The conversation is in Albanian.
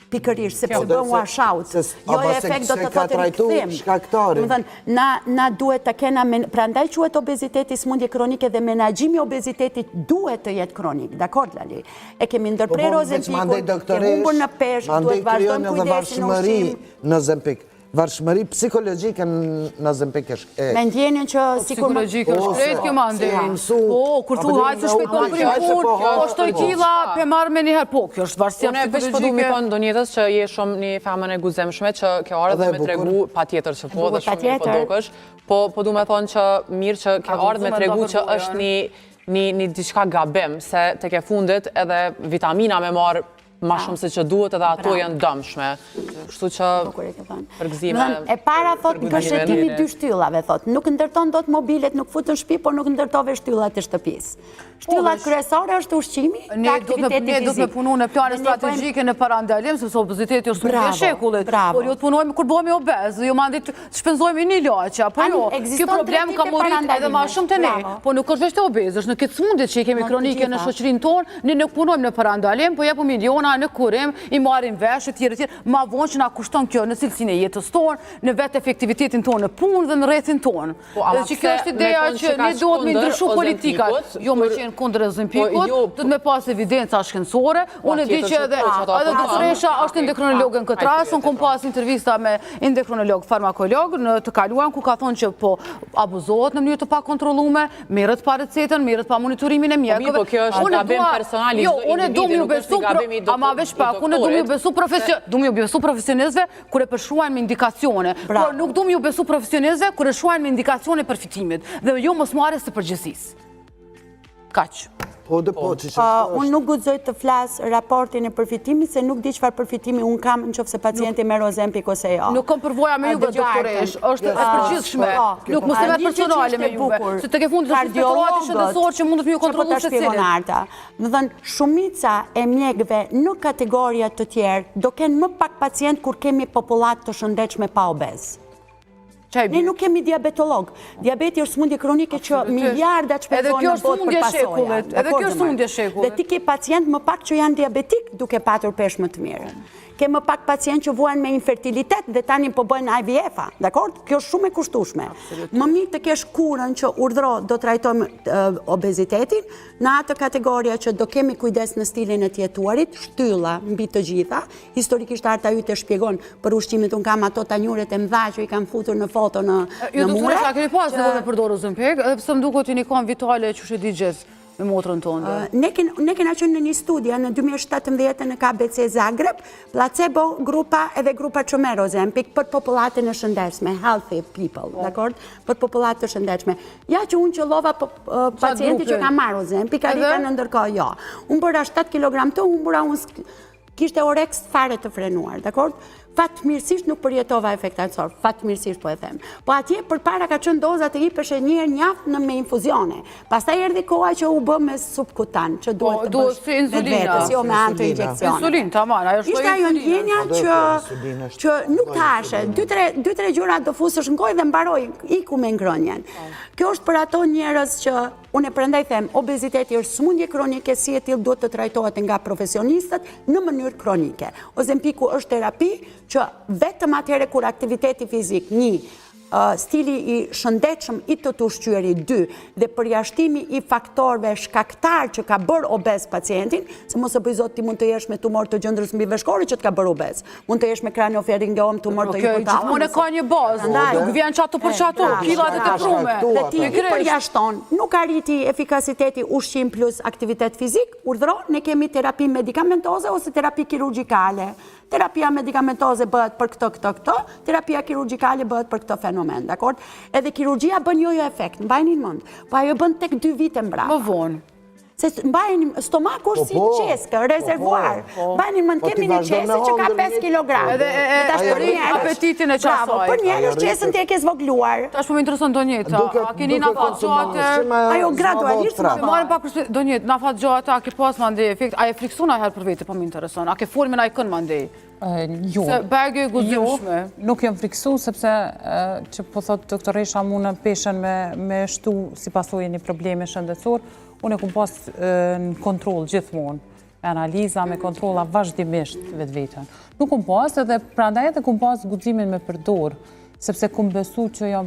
pikërisht, sepse bën washout. Jo efekt do të thotë rikthim. Na duhet të kena, prandaj quhet obeziteti smundje kronike dhe menaxhimi i obezitetit duhet të jetë kronik. Dakord Lali? E kemi ndërprer Ozempikun, ke humbur në peshk, duhet vazhdojmë kujdesin në ushqim. Varshmëri psikologjike në Ozempik është. Me ndjenjen që sikur psikologjike është shpejt kjo mande. Po, kur thu hajtë se shpejton për punë, po shtoj killa, pe marrë me njëherë, po, kjo është varësia psikologjike. Unë e veç përdu mi thonë Donjetës që je shumë një femën e guzemshme, që ke ardhë me tregu, pa tjetër që po dhe shumë një podokësh, po du me thonë që mirë që ke ardhë me tregu që është një diçka gabim, se te ke fundit edhe vitamina me marrë ma shumë se që duhet edhe ato janë dëmshme. Kështu që përgëzime... E para thot gëshetimi 2 shtyllave, thot. Nuk ndërton do të mobilet, nuk futën shtëpi, por nuk ndërtove shtyllat e shtëpis. Shtyllat kryesore është ushqimi, ne do të punu në plane strategjike në parandalim, sepse obeziteti është smundje e shekullit. Por jo të punojmë kur bëhemi obez, jo mandit shpenzojmë një laqa, po jo. Ky problem ka morit edhe ma shumë të ne, po nuk është veç të obez, është në këtë smundje që i kemi kronike në shoqërinë tonë, ne nuk punojmë në parandalim, po jepu miliona në kurim, i marim vesh, e tjere, ma vonë që na kushton kjo në cilësinë e jetës tonë, në vetë efektivitetin tonë në punë dhe në rrethin tonë. Dhe që kjo është ideja që ne duhet me ndryshu politikat, jo me qenë kundër Ozempikut, du të me pas evidenca shkencore, unë e di që edhe doktoresha është endokrinolog në këtë ras, unë kom pas intervista me endokrinolog farmakolog në të kaluan, ku ka thonë që po abuzohet në mënyrë të pa kontrollume, merret pa recetën, merret pa monitorimin e mjekëve. Ama veç pak, unë du mi u besu profesionistëve kër e përshuajnë me indikacione, por nuk du mi u besu profesionistëve kër e shuajnë me indikacione përfitimit, dhe jo mos marrë së përgjësis. Kaq. Unë nuk guxoj të flas raportin e përfitimit, se nuk di çfarë përfitimi unë kam nëse pacienti merr Ozempik ose jo. Nuk kam përvoja me juve, doktoresh, është e përgjithshme. Nuk mos e merr personale me juve, se tek e fundit është inspektorati shëndetësor që mundet me ju kontrollu secilin. Do thënë, shumica e mjekëve në kategoria të tjerë do kenë më pak pacient kur kemi popullat të shëndetshme pa obez. Ne nuk kemi diabetolog. Diabeti është smundje kronike që miliardat shpenzojnë në botë për pasoja. Edhe kjo është smundje shekullit. Dhe ti ke pacient më pak që janë diabetik duke patur peshë më të mirë. Ke më pak pacient që vuan me infertilitet dhe tani po bëjnë IVF-a, dakord? Kjo është shumë e kushtueshme. Më mirë të kesh kurën që urdhro do trajtojmë obezitetin, në atë kategoria që do kemi kujdes në stilin e të jetuarit, shtylla mbi të gjitha. Historikisht Arta Yte shpjegon për ushqimet, unë kam ato tanjuret e mëdha që i kam futur në foto në mure. Jo, doktoresh, a keni pas nevojë me përdorur Ozempik, edhe pse më duket një kohë vitale që e di gjithë me motrën tonë. Ne kena qenë në një studia në 2017 në KBC Zagreb, placebo grupa edhe grupa që merr Ozempik për popullatën e shëndetshme, healthy people, dakord? Për popullatën e shëndetshme. Ja që unë qëllova pacienti që ka marrë Ozempik, arrita në ndërkohë jo. Unë bëra 7 kg të humbura, unë kishte oreks fare të frenuar, dakord? Fatmirësisht nuk përjetova efekt alsor, fatmirësisht po e them. Po atje përpara ka qenë doza të hipeshe një herë njaftë në me infuzione. Pastaj erdhi koha që u bë me subkutan, që duhet të bësh me vetës, jo me anë të injekcione. Insulin, tamam, ajo është ishte ajo ndjenja që nuk ta ashe. 2-3 gjëra do fusësh në gojë dhe mbaroj, iku me ngrënjen. Kjo është për ato njerëz që unë prandaj them, obeziteti është smundje kronike, si e tillë duhet të trajtohet nga profesionistët në mënyrë kronike. Ozempiku është terapi që vetëm atëherë kur aktiviteti fizik, stili i shëndetshëm i të ushqyerit 2 dhe përjashtimi i faktorëve shkaktar që ka bërë obez pacientin, se mos e bëj zot ti mund të jesh me tumor të gjendrës mbiveshkore që të ka bërë obez. Mund të jesh me kraniofaringeom, tumor të hipotalamus. Gjithmonë ka një bazë, nuk vjen çato për çato, killat e teprume. Dhe ti i përjashton, nuk arriti efikasiteti ushqim plus aktivitet fizik, urdhëro, ne kemi terapi medikamentoze ose terapi kirurgjikale. Terapia medikamentoze bëhet për këto, terapia kirurgjikale bëhet për këto fenomen, dakord? Edhe kirurgjia bën jo efekt, mbajni në mend, po ajo bën tek 2 vite mbrapa. Më vonë. Se mbajni stomaku është si qeskë, rezervuar. Mbajni mend, kemi një qesë që ka 5 kg. Edhe apetitin e qasaj. Për njerëz qesën ti e ke zvogluar. Tash po më intereson Donjeta, a keni na fatxhate? Ajo gradualisht më marrim pak për Donjet, na fatxhate, a ke pas mandej efekt? A e frikson herë për vete, po më intereson. A ke folur me ai kën mandej? Jo, se bergë e guzimshme. Nuk jam friksu, sepse që po thot doktoresha mu në peshen me shtu si pasojë një probleme shëndetësor, unë e kum pas në kontrol gjithmonë. me analiza, me kontrola vazhdimisht vetë vetën. Nuk kum pas edhe, prandaj edhe kum pas guximin me përdor, sepse kum besu që jam